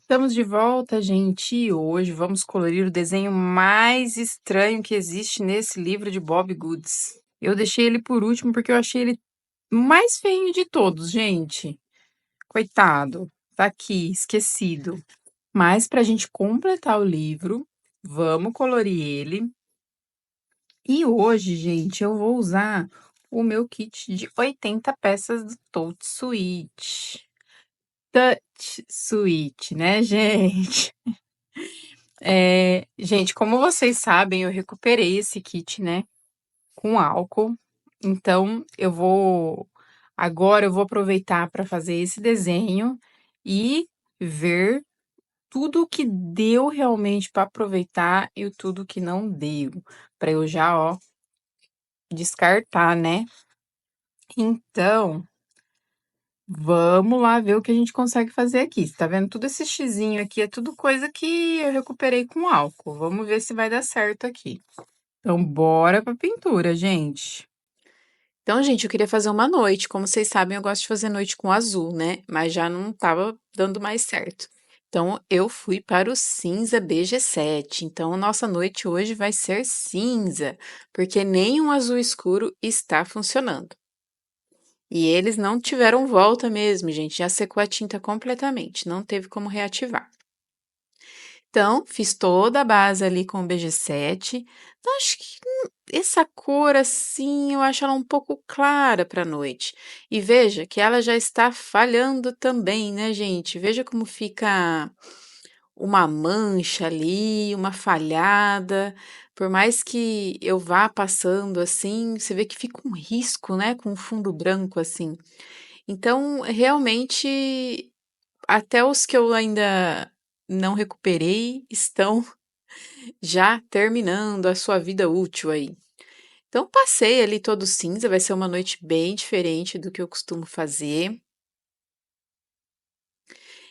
Estamos de volta, gente, e hoje vamos colorir o desenho mais estranho que existe nesse livro de Bob Goods. Eu deixei ele por último porque eu achei ele mais feio de todos, gente. Coitado, tá aqui, esquecido. Mas para a gente completar o livro, vamos colorir ele. E hoje, gente, eu vou usar o meu kit de 80 peças do Touch Suite. Touch Suite, né, gente? Gente, como vocês sabem, eu recuperei esse kit, né, com álcool. Então, agora eu vou aproveitar para fazer esse desenho e ver tudo que deu realmente para aproveitar e o tudo que não deu, para eu já, ó, descartar, né? Então, vamos lá ver o que a gente consegue fazer aqui. Você tá vendo tudo esse xizinho aqui? É tudo coisa que eu recuperei com álcool. Vamos ver se vai dar certo aqui. Então, bora pra pintura, gente. Então, gente, eu queria fazer uma noite. Como vocês sabem, eu gosto de fazer noite com azul, né? Mas já não estava dando mais certo. Então, eu fui para o cinza BG7. Então, nossa noite hoje vai ser cinza, porque nem um azul escuro está funcionando. E eles não tiveram volta mesmo, gente. Já secou a tinta completamente, não teve como reativar. Então, fiz toda a base ali com o BG7. Então, acho que essa cor assim, eu acho ela um pouco clara para a noite. E veja que ela já está falhando também, né, gente? Veja como fica uma mancha ali, uma falhada. Por mais que eu vá passando assim, você vê que fica um risco, né, com um fundo branco assim. Então, realmente, até os que eu ainda não recuperei estão já terminando a sua vida útil aí. Então, passei ali todo cinza, vai ser uma noite bem diferente do que eu costumo fazer.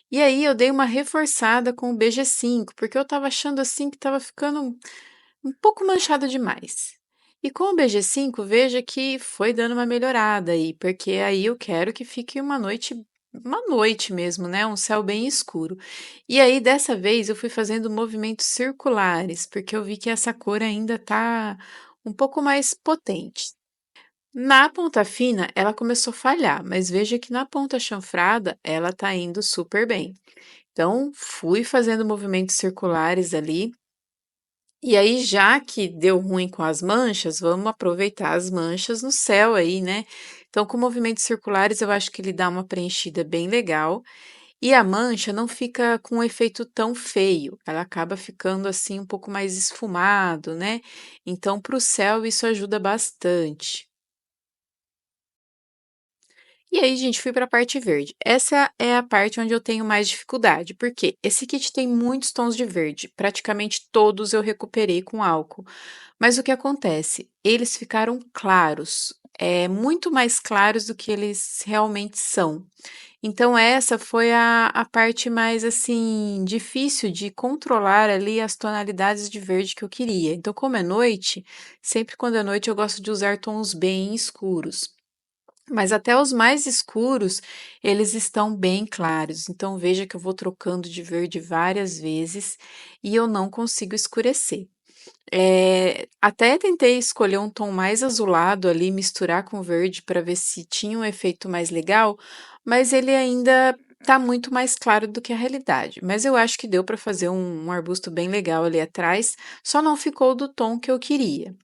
E aí, eu dei uma reforçada com o BG5, porque eu estava achando assim que estava ficando um pouco manchado demais. E com o BG5, veja que foi dando uma melhorada aí, porque aí eu quero que fique uma noite mesmo, né? Um céu bem escuro. E aí, dessa vez, eu fui fazendo movimentos circulares, porque eu vi que essa cor ainda tá um pouco mais potente. Na ponta fina, ela começou a falhar, mas veja que na ponta chanfrada, ela tá indo super bem. Então, fui fazendo movimentos circulares ali. E aí, já que deu ruim com as manchas, vamos aproveitar as manchas no céu aí, né? Então, com movimentos circulares, eu acho que ele dá uma preenchida bem legal. E a mancha não fica com um efeito tão feio, ela acaba ficando assim um pouco mais esfumado, né? Então, para o céu, isso ajuda bastante. E aí, gente, fui para a parte verde. Essa é a parte onde eu tenho mais dificuldade, porque esse kit tem muitos tons de verde, praticamente todos eu recuperei com álcool. Mas o que acontece? Eles ficaram claros, muito mais claros do que eles realmente são. Então, essa foi a parte mais assim difícil de controlar ali as tonalidades de verde que eu queria. Então, como é noite, sempre quando é noite eu gosto de usar tons bem escuros. Mas até os mais escuros, eles estão bem claros. Então veja que eu vou trocando de verde várias vezes e eu não consigo escurecer. Até tentei escolher um tom mais azulado ali, misturar com verde para ver se tinha um efeito mais legal, mas ele ainda está muito mais claro do que a realidade. Mas eu acho que deu para fazer um arbusto bem legal ali atrás, só não ficou do tom que eu queria.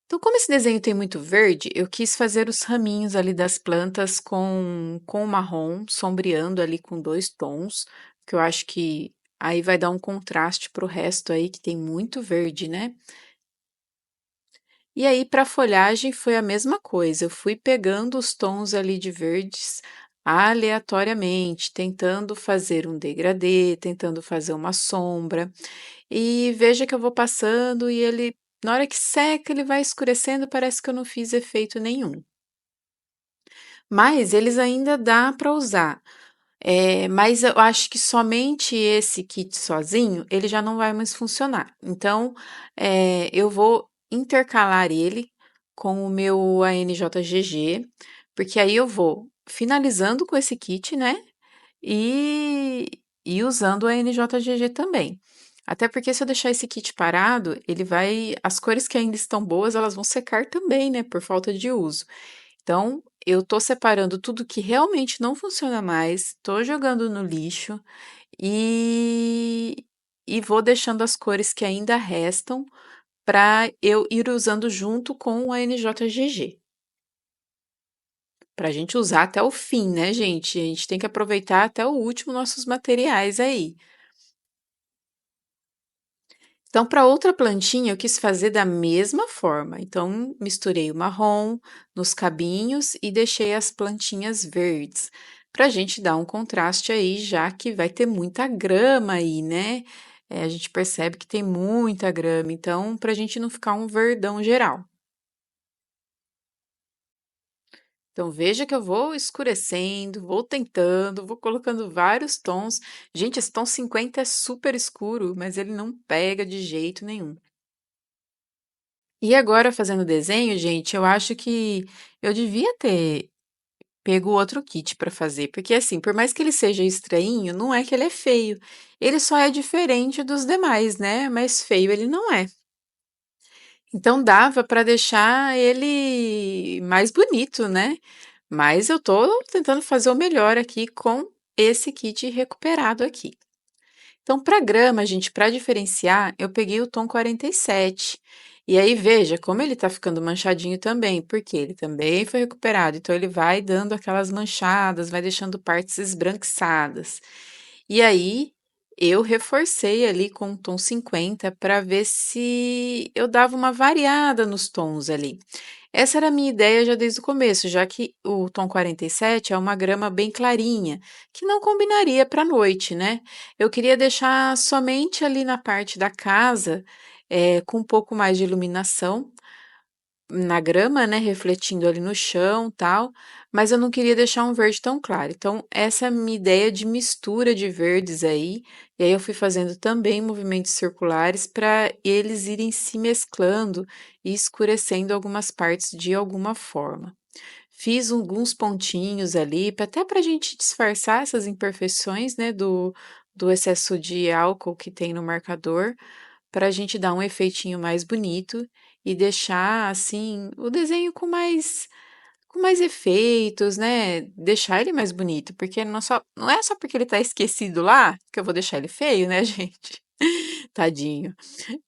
Então, como esse desenho tem muito verde, eu quis fazer os raminhos ali das plantas com o marrom, sombreando ali com dois tons, que eu acho que aí vai dar um contraste para o resto aí, que tem muito verde, né? E aí, para a folhagem, foi a mesma coisa. Eu fui pegando os tons ali de verdes aleatoriamente, tentando fazer um degradê, tentando fazer uma sombra. E veja que eu vou passando e ele, na hora que seca, ele vai escurecendo, parece que eu não fiz efeito nenhum. Mas eles ainda dá para usar. Mas eu acho que somente esse kit sozinho, ele já não vai mais funcionar. Então, eu vou intercalar ele com o meu ANJGG, porque aí eu vou finalizando com esse kit, né? E, e usando a NJGG também. Até porque se eu deixar esse kit parado, ele vai, as cores que ainda estão boas, elas vão secar também, né, por falta de uso. Então, eu tô separando tudo que realmente não funciona mais, tô jogando no lixo e, e vou deixando as cores que ainda restam para eu ir usando junto com a NJGG. Para a gente usar até o fim, né, gente? A gente tem que aproveitar até o último nossos materiais aí. Então, para outra plantinha, eu quis fazer da mesma forma. Então, misturei o marrom nos cabinhos e deixei as plantinhas verdes, para a gente dar um contraste aí, já que vai ter muita grama aí, né? A gente percebe que tem muita grama, então, para a gente não ficar um verdão geral. Então, veja que eu vou escurecendo, vou tentando, vou colocando vários tons. Gente, esse tom 50 é super escuro, mas ele não pega de jeito nenhum. E agora, fazendo desenho, gente, eu acho que eu devia ter pego outro kit para fazer, porque assim, por mais que ele seja estranho, não é que ele é feio. Ele só é diferente dos demais, né? Mas feio ele não é. Então dava para deixar ele mais bonito, né? Mas eu tô tentando fazer o melhor aqui com esse kit recuperado aqui. Então, para grama, gente, para diferenciar, eu peguei o tom 47. E aí, veja como ele tá ficando manchadinho também, porque ele também foi recuperado. Então, ele vai dando aquelas manchadas, vai deixando partes esbranquiçadas. E aí, eu reforcei ali com o tom 50 para ver se eu dava uma variada nos tons ali. Essa era a minha ideia já desde o começo, já que o tom 47 é uma grama bem clarinha, que não combinaria para a noite, né? Eu queria deixar somente ali na parte da casa, com um pouco mais de iluminação, na grama, né, refletindo ali no chão, tal, mas eu não queria deixar um verde tão claro. Então, essa é a minha ideia de mistura de verdes aí, e aí eu fui fazendo também movimentos circulares para eles irem se mesclando e escurecendo algumas partes de alguma forma. Fiz alguns pontinhos ali, até para a gente disfarçar essas imperfeições, né, do excesso de álcool que tem no marcador, para a gente dar um efeitinho mais bonito e deixar assim o desenho com mais efeitos, né? Deixar ele mais bonito, porque não é só porque ele tá esquecido lá que eu vou deixar ele feio, né, gente? Tadinho.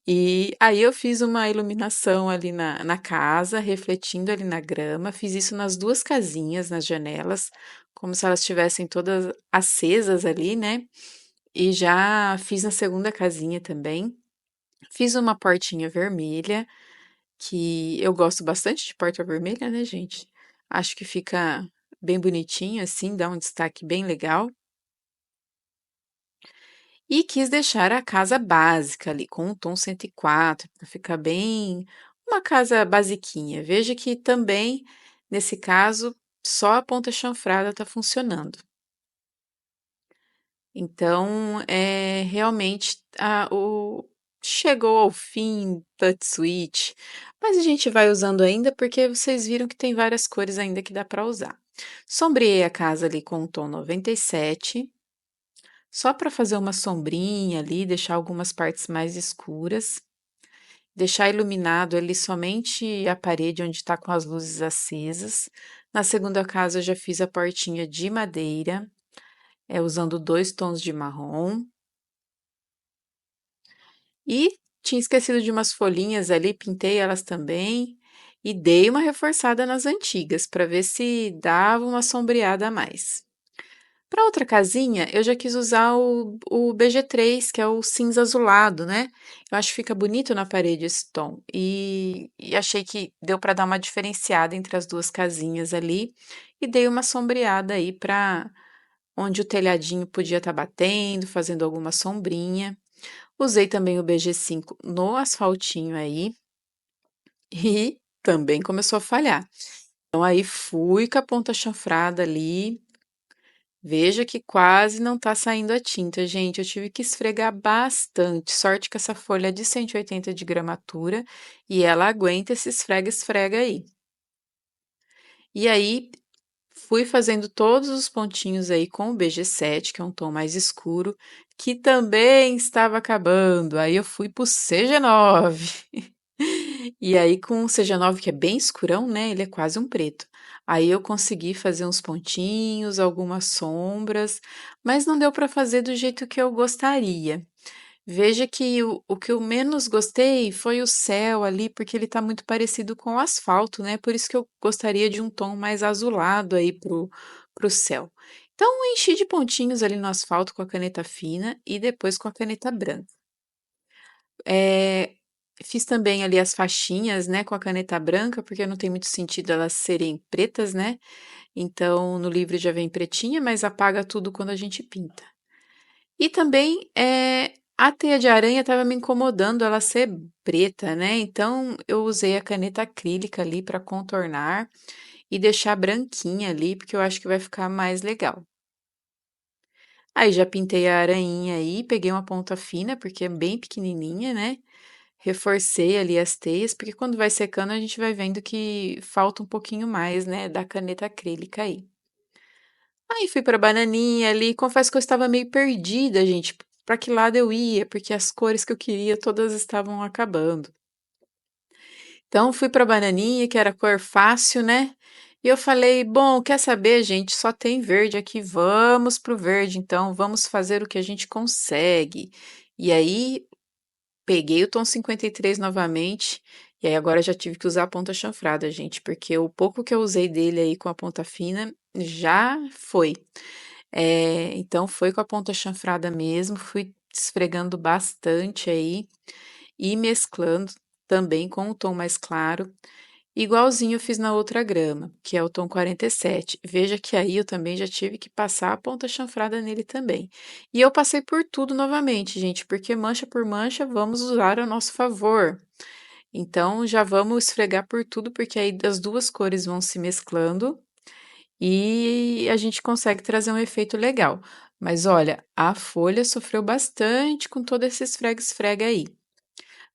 E aí eu fiz uma iluminação ali na casa, refletindo ali na grama. Fiz isso nas duas casinhas, nas janelas, como se elas estivessem todas acesas ali, né? E já fiz na segunda casinha também. Fiz uma portinha vermelha, que eu gosto bastante de porta vermelha, né, gente? Acho que fica bem bonitinho assim, dá um destaque bem legal. E quis deixar a casa básica ali, com o tom 104, para ficar bem uma casa basiquinha. Veja que também, nesse caso, só a ponta chanfrada está funcionando. Então, realmente chegou ao fim Touch Switch, mas a gente vai usando ainda porque vocês viram que tem várias cores ainda que dá para usar. Sombreei a casa ali com o tom 97, só para fazer uma sombrinha ali, deixar algumas partes mais escuras. Deixar iluminado ali somente a parede onde está com as luzes acesas. Na segunda casa, eu já fiz a portinha de madeira, usando dois tons de marrom. E tinha esquecido de umas folhinhas ali, pintei elas também. E dei uma reforçada nas antigas, para ver se dava uma sombreada a mais. Para outra casinha, eu já quis usar o BG3, que é o cinza azulado, né? Eu acho que fica bonito na parede esse tom. E achei que deu para dar uma diferenciada entre as duas casinhas ali. E dei uma sombreada aí para onde o telhadinho podia estar batendo, fazendo alguma sombrinha. Usei também o BG5 no asfaltinho aí. E também começou a falhar. Então aí fui com a ponta chanfrada ali. Veja que quase não tá saindo a tinta, gente. Eu tive que esfregar bastante. Sorte que essa folha é de 180 de gramatura e ela aguenta esse esfrega-esfrega aí. E aí fui fazendo todos os pontinhos aí com o BG7, que é um tom mais escuro, que também estava acabando. Aí eu fui pro CG9. E aí com o CG9, que é bem escurão, né? Ele é quase um preto. Aí eu consegui fazer uns pontinhos, algumas sombras, mas não deu para fazer do jeito que eu gostaria. Veja que o que eu menos gostei foi o céu ali, porque ele está muito parecido com o asfalto, né? Por isso que eu gostaria de um tom mais azulado aí pro céu. Então, eu enchi de pontinhos ali no asfalto com a caneta fina e depois com a caneta branca. Eh, Fiz também ali as faixinhas, né, com a caneta branca, porque não tem muito sentido elas serem pretas, né? Então, no livro já vem pretinha, mas apaga tudo quando a gente pinta. E também, a teia de aranha estava me incomodando ela ser preta, né, então eu usei a caneta acrílica ali para contornar e deixar branquinha ali, porque eu acho que vai ficar mais legal. Aí já pintei a aranhinha aí, peguei uma ponta fina, porque é bem pequenininha, né, reforcei ali as teias, porque quando vai secando a gente vai vendo que falta um pouquinho mais, né, da caneta acrílica aí. Aí fui pra bananinha ali, confesso que eu estava meio perdida, gente, pra que lado eu ia, porque as cores que eu queria todas estavam acabando. Então fui pra bananinha, que era cor fácil, né? E eu falei, bom, quer saber, gente? Só tem verde aqui, vamos pro verde, então vamos fazer o que a gente consegue. E aí peguei o tom 53 novamente, e aí agora já tive que usar a ponta chanfrada, gente, porque o pouco que eu usei dele aí com a ponta fina já foi. Então foi com a ponta chanfrada mesmo, fui esfregando bastante aí e mesclando também com o tom mais claro, igualzinho eu fiz na outra grama, que é o tom 47. Veja que aí eu também já tive que passar a ponta chanfrada nele também. E eu passei por tudo novamente, gente, porque mancha por mancha vamos usar a nosso favor. Então já vamos esfregar por tudo, porque aí as duas cores vão se mesclando e a gente consegue trazer um efeito legal. Mas olha, a folha sofreu bastante com todo esse esfrega-esfrega aí.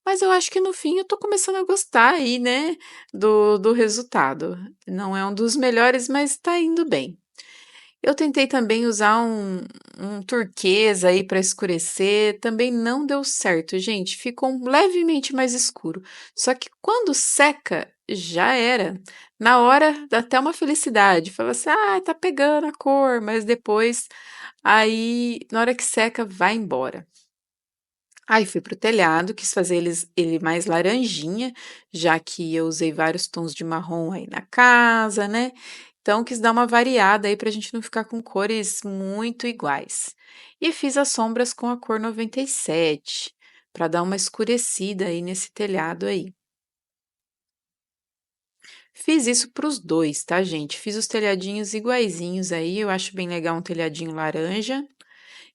Mas eu acho que no fim eu tô começando a gostar aí, né, do resultado. Não é um dos melhores, mas tá indo bem. Eu tentei também usar um turquesa aí para escurecer, também não deu certo, gente. Ficou levemente mais escuro. Só que quando seca, já era. Na hora dá até uma felicidade. Fala assim, ah, tá pegando a cor, mas depois, aí, na hora que seca, vai embora. Aí fui pro telhado, quis fazer ele mais laranjinha, já que eu usei vários tons de marrom aí na casa, né? Então quis dar uma variada aí pra gente não ficar com cores muito iguais. E fiz as sombras com a cor 97, para dar uma escurecida aí nesse telhado aí. Fiz isso para os dois, tá, gente? Fiz os telhadinhos iguaizinhos aí, eu acho bem legal um telhadinho laranja.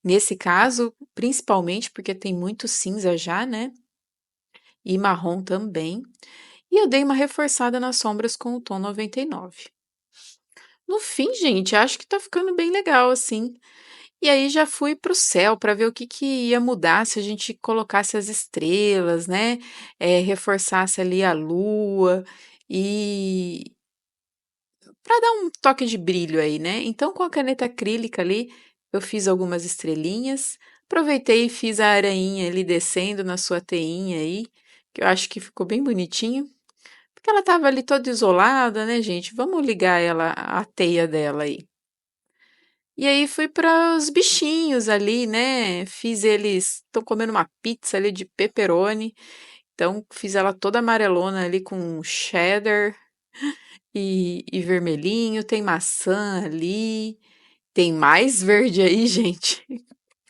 Nesse caso, principalmente porque tem muito cinza já, né? E marrom também. E eu dei uma reforçada nas sombras com o tom 99. No fim, gente, acho que tá ficando bem legal assim. E aí já fui pro céu para ver o que que ia mudar se a gente colocasse as estrelas, né? Reforçasse ali a lua e para dar um toque de brilho aí, né? Então, com a caneta acrílica ali, eu fiz algumas estrelinhas, aproveitei e fiz a aranha ali descendo na sua teinha aí, que eu acho que ficou bem bonitinho. Porque ela estava ali toda isolada, né, gente? Vamos ligar ela, a teia dela aí. E aí fui para os bichinhos ali, né? Fiz eles, estão comendo uma pizza ali de pepperoni. Então fiz ela toda amarelona ali com cheddar e vermelhinho. Tem maçã ali. Tem mais verde aí, gente.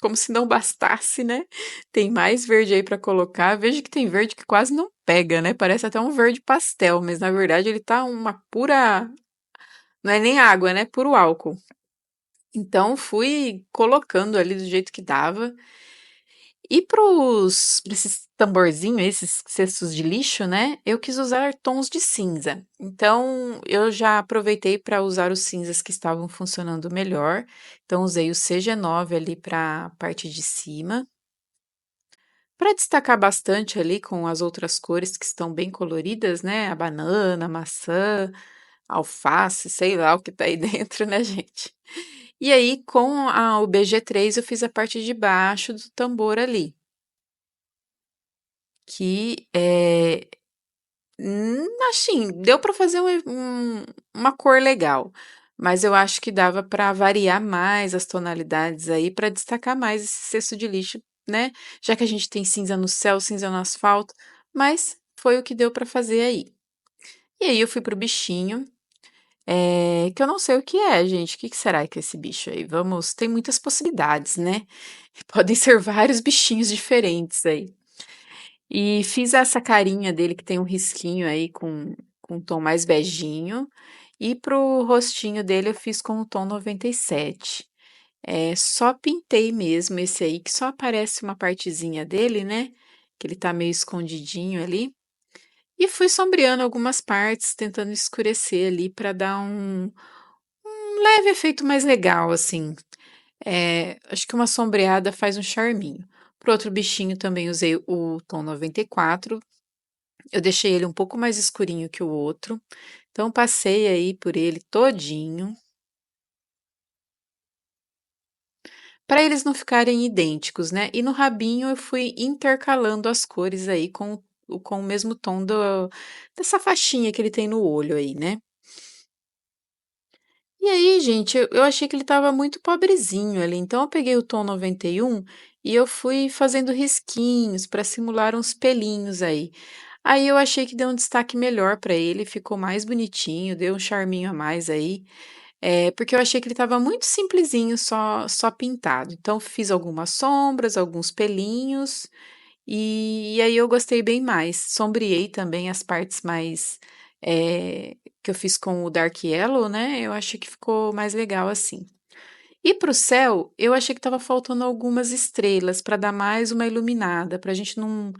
Como se não bastasse, né? Tem mais verde aí para colocar. Veja que tem verde que quase não pega, né? Parece até um verde pastel, mas na verdade ele tá uma pura. Não é nem água, né? Puro álcool. Então fui colocando ali do jeito que dava. E pra esses tamborzinhos, esses cestos de lixo, né? Eu quis usar tons de cinza. Então eu já aproveitei para usar os cinzas que estavam funcionando melhor. Então usei o CG9 ali para a parte de cima. Para destacar bastante ali com as outras cores que estão bem coloridas, né? A banana, a maçã, alface, sei lá o que tá aí dentro, né, gente? E aí, com o BG3, eu fiz a parte de baixo do tambor ali, que assim, deu para fazer uma cor legal, mas eu acho que dava para variar mais as tonalidades aí, para destacar mais esse cesto de lixo, né? Já que a gente tem cinza no céu, cinza no asfalto, mas foi o que deu para fazer aí. E aí eu fui pro bichinho, que eu não sei o que é, gente. O que que será que é esse bicho aí? Vamos, tem muitas possibilidades, né? Podem ser vários bichinhos diferentes aí. E fiz essa carinha dele que tem um risquinho aí com um tom mais beijinho. E pro rostinho dele eu fiz com o tom 97. Só pintei mesmo esse aí, que só aparece uma partezinha dele, né? Que ele tá meio escondidinho ali. E fui sombreando algumas partes, tentando escurecer ali para dar um leve efeito mais legal, assim. Acho que uma sombreada faz um charminho. Pro outro bichinho também usei o tom 94. Eu deixei ele um pouco mais escurinho que o outro. Então passei aí por ele todinho, para eles não ficarem idênticos, né? E no rabinho eu fui intercalando as cores aí com o mesmo tom dessa faixinha que ele tem no olho aí, né? E aí, gente, eu achei que ele estava muito pobrezinho ali, então eu peguei o tom 91 e eu fui fazendo risquinhos para simular uns pelinhos aí. Aí eu achei que deu um destaque melhor para ele, ficou mais bonitinho, deu um charminho a mais aí, porque eu achei que ele estava muito simplesinho, só pintado. Então fiz algumas sombras, alguns pelinhos e aí eu gostei bem mais. Sombreei também as partes mais que eu fiz com o Dark Yellow, né? Eu achei que ficou mais legal assim. E para o céu, eu achei que estava faltando algumas estrelas para dar mais uma iluminada, para a gente não.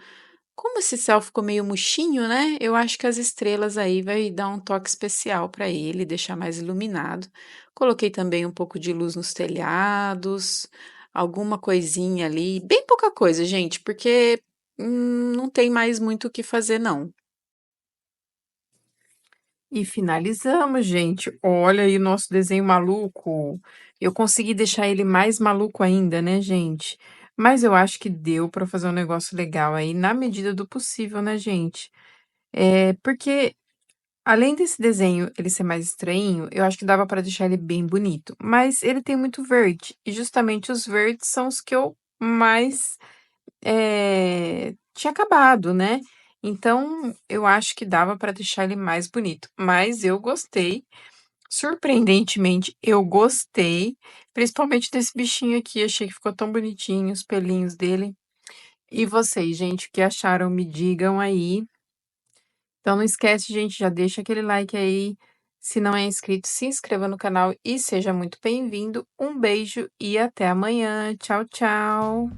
Como esse céu ficou meio murchinho, né? Eu acho que as estrelas aí vai dar um toque especial para ele, deixar mais iluminado. Coloquei também um pouco de luz nos telhados, alguma coisinha ali, bem pouca coisa, gente, porque não tem mais muito o que fazer, não. E finalizamos, gente. Olha aí o nosso desenho maluco. Eu consegui deixar ele mais maluco ainda, né, gente? Mas eu acho que deu para fazer um negócio legal aí, na medida do possível, né, gente? Porque além desse desenho ele ser mais estranho, eu acho que dava para deixar ele bem bonito. Mas ele tem muito verde, e justamente os verdes são os que eu mais tinha acabado, né. Então, eu acho que dava para deixar ele mais bonito, mas eu gostei, surpreendentemente eu gostei, principalmente desse bichinho aqui, achei que ficou tão bonitinho os pelinhos dele. E vocês, gente, o que acharam? Me digam aí. Então não esquece, gente, já deixa aquele like aí, se não é inscrito, se inscreva no canal e seja muito bem-vindo. Um beijo e até amanhã. Tchau, tchau.